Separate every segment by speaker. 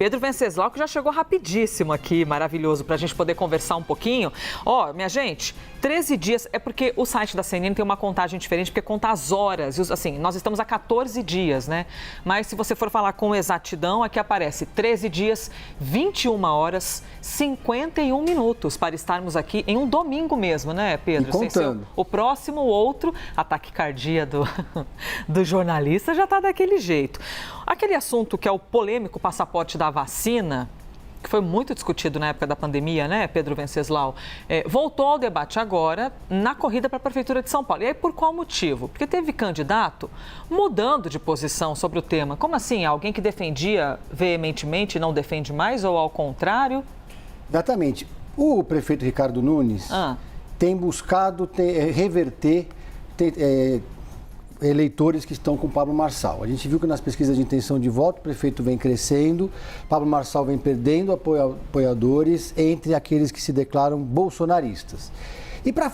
Speaker 1: Pedro Venceslau, que já chegou rapidíssimo aqui, maravilhoso, para a gente poder conversar um pouquinho. Ó, minha gente, 13 dias, é porque o site da CNN tem uma contagem diferente, porque conta as horas, assim, nós estamos há 14 dias, né? Mas se você for falar com exatidão, aqui aparece 13 dias, 21 horas, 51 minutos para estarmos aqui em um domingo mesmo, né, Pedro?
Speaker 2: E contando.
Speaker 1: O próximo, outro, a taquicardia do jornalista já está daquele jeito. Aquele assunto que é o polêmico passaporte da vacina, que foi muito discutido na época da pandemia, né, Pedro Venceslau, voltou ao debate agora na corrida para a Prefeitura de São Paulo. E aí, por qual motivo? Porque teve candidato mudando de posição sobre o tema. Como assim? Alguém que defendia veementemente não defende mais ou ao contrário?
Speaker 2: Exatamente. O prefeito Ricardo Nunes tem buscado reverter eleitores que estão com Pablo Marçal. A gente viu que nas pesquisas de intenção de voto, o prefeito vem crescendo, Pablo Marçal vem perdendo apoiadores entre aqueles que se declaram bolsonaristas. E para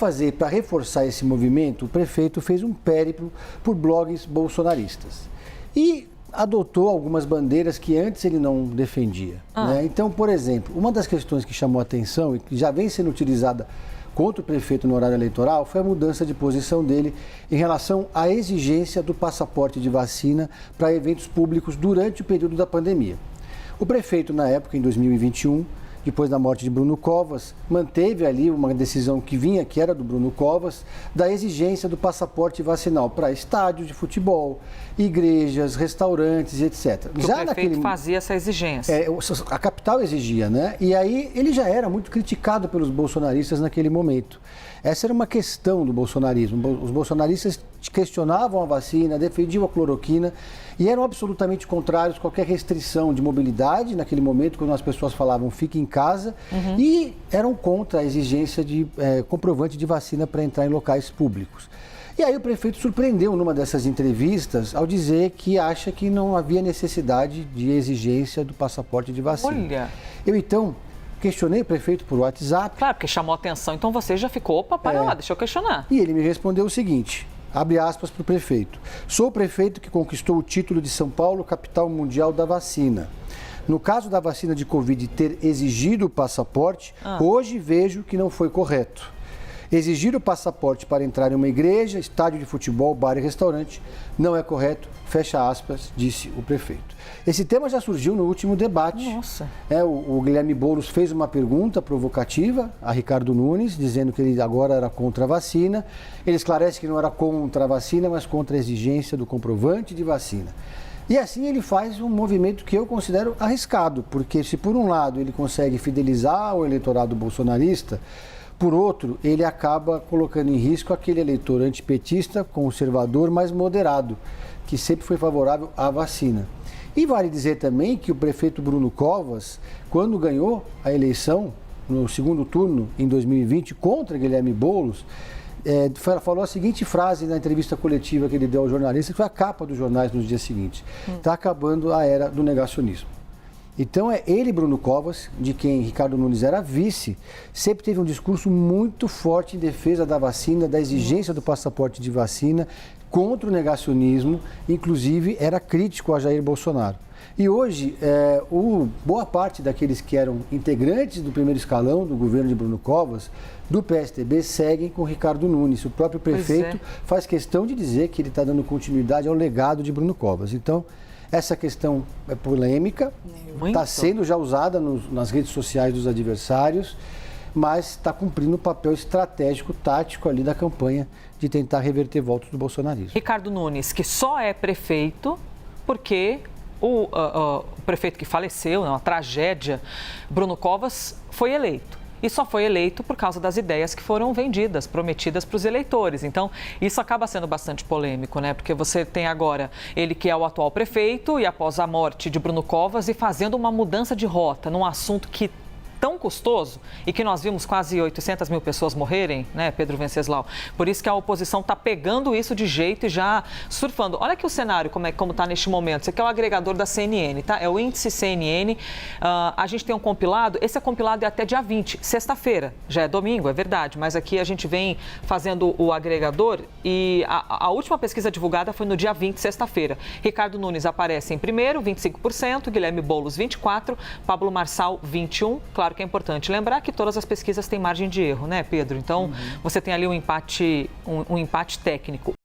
Speaker 2: reforçar esse movimento, o prefeito fez um périplo por blogs bolsonaristas. E adotou algumas bandeiras que antes ele não defendia. Né? Então, por exemplo, uma das questões que chamou a atenção e que já vem sendo utilizada contra o prefeito no horário eleitoral foi a mudança de posição dele em relação à exigência do passaporte de vacina para eventos públicos durante o período da pandemia. O prefeito, na época, em 2021, depois da morte de Bruno Covas, manteve ali uma decisão que era do Bruno Covas, da exigência do passaporte vacinal para estádios de futebol, igrejas, restaurantes, etc.
Speaker 1: O prefeito fazia essa exigência.
Speaker 2: A capital exigia, né? E aí ele já era muito criticado pelos bolsonaristas naquele momento. Essa era uma questão do bolsonarismo. Os bolsonaristas questionavam a vacina, defendiam a cloroquina e eram absolutamente contrários a qualquer restrição de mobilidade naquele momento, quando as pessoas falavam fique em casa, e eram contra a exigência de comprovante de vacina para entrar em locais públicos. E aí o prefeito surpreendeu numa dessas entrevistas ao dizer que acha que não havia necessidade de exigência do passaporte de vacina.
Speaker 1: Olha!
Speaker 2: Eu então questionei o prefeito por WhatsApp.
Speaker 1: Claro, porque chamou a atenção, então você já ficou, opa, para lá, deixa eu questionar.
Speaker 2: E ele me respondeu o seguinte, abre aspas para o prefeito: sou o prefeito que conquistou o título de São Paulo, capital mundial da vacina. No caso da vacina de Covid ter exigido o passaporte, hoje vejo que não foi correto. Exigir o passaporte para entrar em uma igreja, estádio de futebol, bar e restaurante não é correto, fecha aspas, disse o prefeito. Esse tema já surgiu no último debate.
Speaker 1: Nossa.
Speaker 2: O Guilherme Boulos fez uma pergunta provocativa a Ricardo Nunes, dizendo que ele agora era contra a vacina. Ele esclarece que não era contra a vacina, mas contra a exigência do comprovante de vacina. E assim ele faz um movimento que eu considero arriscado, porque se por um lado ele consegue fidelizar o eleitorado bolsonarista, por outro, ele acaba colocando em risco aquele eleitor antipetista, conservador, mas moderado, que sempre foi favorável à vacina. E vale dizer também que o prefeito Bruno Covas, quando ganhou a eleição, no segundo turno, em 2020, contra Guilherme Boulos, falou a seguinte frase na entrevista coletiva que ele deu ao jornalista, que foi a capa dos jornais nos dias seguintes: está acabando a era do negacionismo. Então ele, Bruno Covas, de quem Ricardo Nunes era vice, sempre teve um discurso muito forte em defesa da vacina, da exigência do passaporte de vacina, contra o negacionismo, inclusive era crítico a Jair Bolsonaro. E hoje, boa parte daqueles que eram integrantes do primeiro escalão do governo de Bruno Covas, do PSDB, seguem com Ricardo Nunes. O próprio prefeito faz questão de dizer que ele está dando continuidade ao legado de Bruno Covas. Então, essa questão é polêmica, está sendo já usada nas redes sociais dos adversários, mas está cumprindo um papel estratégico, tático ali da campanha de tentar reverter votos do bolsonarismo.
Speaker 1: Ricardo Nunes, que só é prefeito porque o prefeito que faleceu, uma tragédia, Bruno Covas, foi eleito. E só foi eleito por causa das ideias que foram vendidas, prometidas para os eleitores. Então, isso acaba sendo bastante polêmico, né? Porque você tem agora ele que é o atual prefeito e após a morte de Bruno Covas e fazendo uma mudança de rota num assunto que tão custoso e que nós vimos quase 800 mil pessoas morrerem, né, Pedro Venceslau? Por isso que a oposição está pegando isso de jeito e já surfando. Olha aqui o cenário, como está neste momento. Esse aqui é o agregador da CNN, tá? É o índice CNN. A gente tem um compilado, esse compilado é até dia 20, sexta-feira. Já é domingo, é verdade, mas aqui a gente vem fazendo o agregador e a última pesquisa divulgada foi no dia 20, sexta-feira. Ricardo Nunes aparece em primeiro, 25%, Guilherme Boulos, 24%, Pablo Marçal, 21%. Claro que é importante lembrar que todas as pesquisas têm margem de erro, né, Pedro? Então, você tem ali um empate técnico.